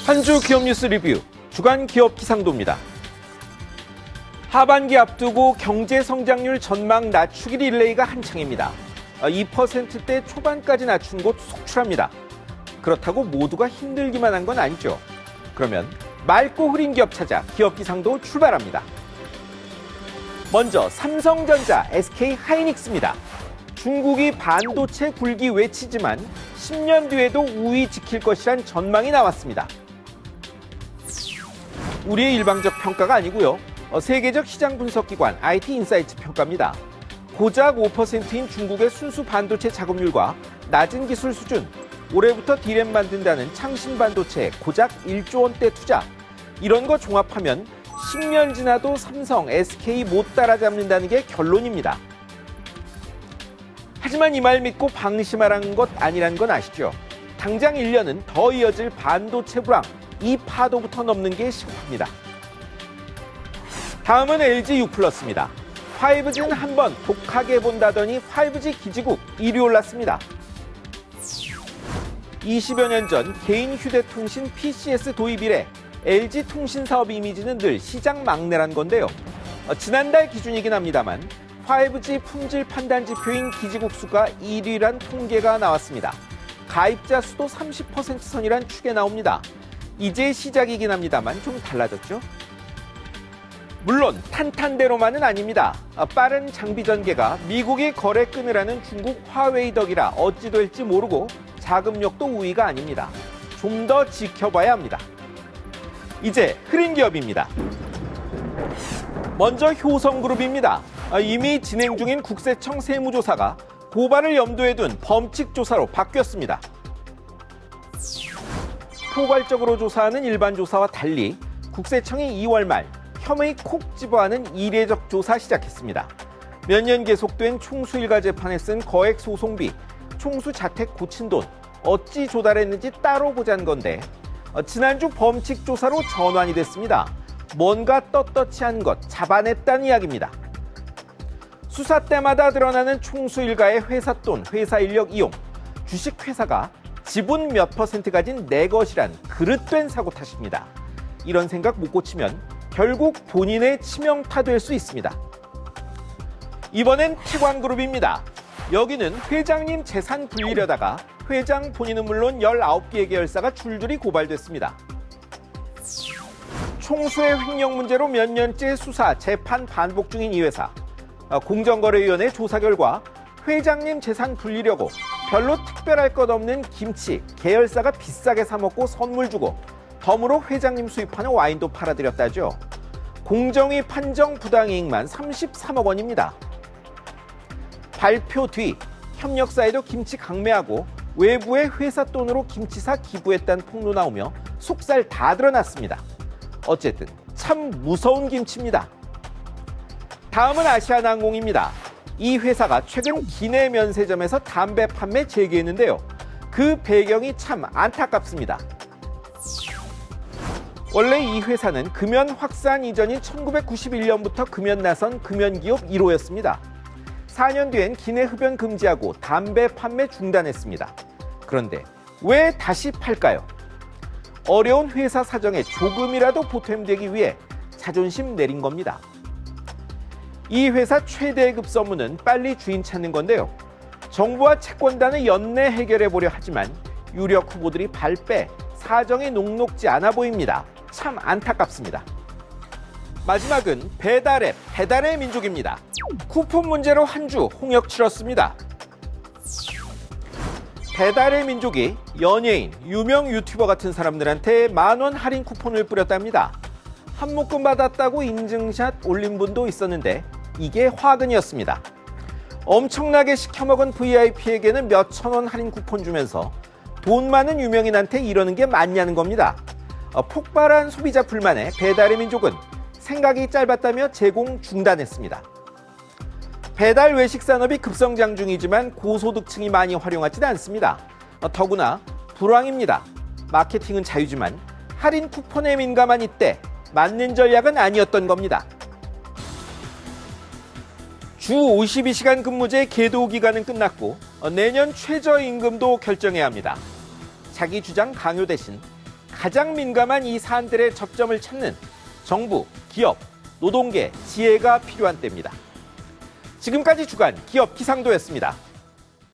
한 주 기업 뉴스 리뷰 주간 기업 기상도입니다. 하반기 앞두고 경제 성장률 전망 낮추기 릴레이가 한창입니다. 2%대 초반까지 낮춘 곳 속출합니다. 그렇다고 모두가 힘들기만 한 건 아니죠. 그러면 맑고 흐린 기업 찾아 기업 기상도 출발합니다. 먼저 삼성전자, SK 하이닉스입니다. 중국이 반도체 굴기 외치지만 10년 뒤에도 우위 지킬 것이란 전망이 나왔습니다. 우리의 일방적 평가가 아니고요. 세계적 시장 분석기관 IT인사이트 평가입니다. 고작 5%인 중국의 순수 반도체 작업률과 낮은 기술 수준, 올해부터 D램 만든다는 창신 반도체에 고작 1조 원대 투자, 이런 거 종합하면 10년 지나도 삼성, SK 못 따라잡는다는 게 결론입니다. 하지만 이 말 믿고 방심하라는 것 아니라는 건 아시죠? 당장 1년은 더 이어질 반도체 불황, 이 파도부터 넘는 게 시급합니다. 다음은 LG U+입니다. 5G는 한번 독하게 본다더니 5G 기지국 1위 올랐습니다. 20여 년 전 개인 휴대통신 PCS 도입 이래 LG 통신 사업 이미지는 늘 시장 막내란 건데요. 지난달 기준이긴 합니다만 5G 품질 판단 지표인 기지국 수가 1위란 통계가 나왔습니다. 가입자 수도 30% 선이란 추계 나옵니다. 이제 시작이긴 합니다만 좀 달라졌죠? 물론 탄탄대로만은 아닙니다. 빠른 장비 전개가 미국이 거래 끊으라는 중국 화웨이 덕이라 어찌 될지 모르고 자금력도 우위가 아닙니다. 좀 더 지켜봐야 합니다. 이제 흐린 기업입니다. 먼저 효성그룹입니다. 이미 진행 중인 국세청 세무조사가 고발을 염두에 둔 범칙조사로 바뀌었습니다. 포괄적으로 조사하는 일반 조사와 달리 국세청이 2월 말 혐의 콕 집어하는 이례적 조사 시작했습니다. 몇 년 계속된 총수 일가 재판에 쓴 거액 소송비, 총수 자택 고친 돈 어찌 조달했는지 따로 보자는 건데 지난주 범칙 조사로 전환이 됐습니다. 뭔가 떳떳치 않은 것 잡아냈다는 이야기입니다. 수사 때마다 드러나는 총수 일가의 회사 돈, 회사 인력 이용, 주식회사가 지분 몇 % 가진 내 것이란 그릇된 사고 탓입니다. 이런 생각 못 고치면 결국 본인의 치명타 될 수 있습니다. 이번엔 태광그룹입니다. 여기는 회장님 재산 불리려다가 회장 본인은 물론 19개의 계열사가 줄줄이 고발됐습니다. 총수의 횡령 문제로 몇 년째 수사, 재판 반복 중인 이 회사. 공정거래위원회 조사 결과 회장님 재산 불리려고 별로 특별할 것 없는 김치, 계열사가 비싸게 사 먹고 선물 주고 덤으로 회장님 수입하는 와인도 팔아드렸다죠. 공정위 판정 부당이익만 33억 원입니다. 발표 뒤 협력사에도 김치 강매하고 외부의 회사 돈으로 김치사 기부했다는 폭로 나오며 속살 다 드러났습니다. 어쨌든 참 무서운 김치입니다. 다음은 아시아나항공입니다. 이 회사가 최근 기내 면세점에서 담배 판매 재개했는데요. 그 배경이 참 안타깝습니다. 원래 이 회사는 금연 확산 이전인 1991년부터 금연 나선 금연기업 1호였습니다. 4년 뒤엔 기내 흡연 금지하고 담배 판매 중단했습니다. 그런데 왜 다시 팔까요? 어려운 회사 사정에 조금이라도 보탬되기 위해 자존심 내린 겁니다. 이 회사 최대의 급선무는 빨리 주인 찾는 건데요. 정부와 채권단을 연내 해결해보려 하지만 유력 후보들이 발빼 사정이 녹록지 않아 보입니다. 참 안타깝습니다. 마지막은 배달앱, 배달의 민족입니다. 쿠폰 문제로 한 주 홍역 치렀습니다. 배달의 민족이 연예인, 유명 유튜버 같은 사람들한테 10,000원 할인 쿠폰을 뿌렸답니다. 한 묶음 받았다고 인증샷 올린 분도 있었는데 이게 화근이었습니다. 엄청나게 시켜먹은 VIP에게는 몇천 원 할인 쿠폰 주면서 돈 많은 유명인한테 이러는 게 맞냐는 겁니다. 폭발한 소비자 불만에 배달의 민족은 생각이 짧았다며 제공 중단했습니다. 배달 외식 산업이 급성장 중이지만 고소득층이 많이 활용하지는 않습니다. 더구나 불황입니다. 마케팅은 자유지만 할인 쿠폰에 민감한 이때 맞는 전략은 아니었던 겁니다. 주 52시간 근무제 계도 기간은 끝났고 내년 최저임금도 결정해야 합니다. 자기 주장 강요 대신 가장 민감한 이 사안들의 접점을 찾는 정부, 기업, 노동계 지혜가 필요한 때입니다. 지금까지 주간 기업 기상도였습니다.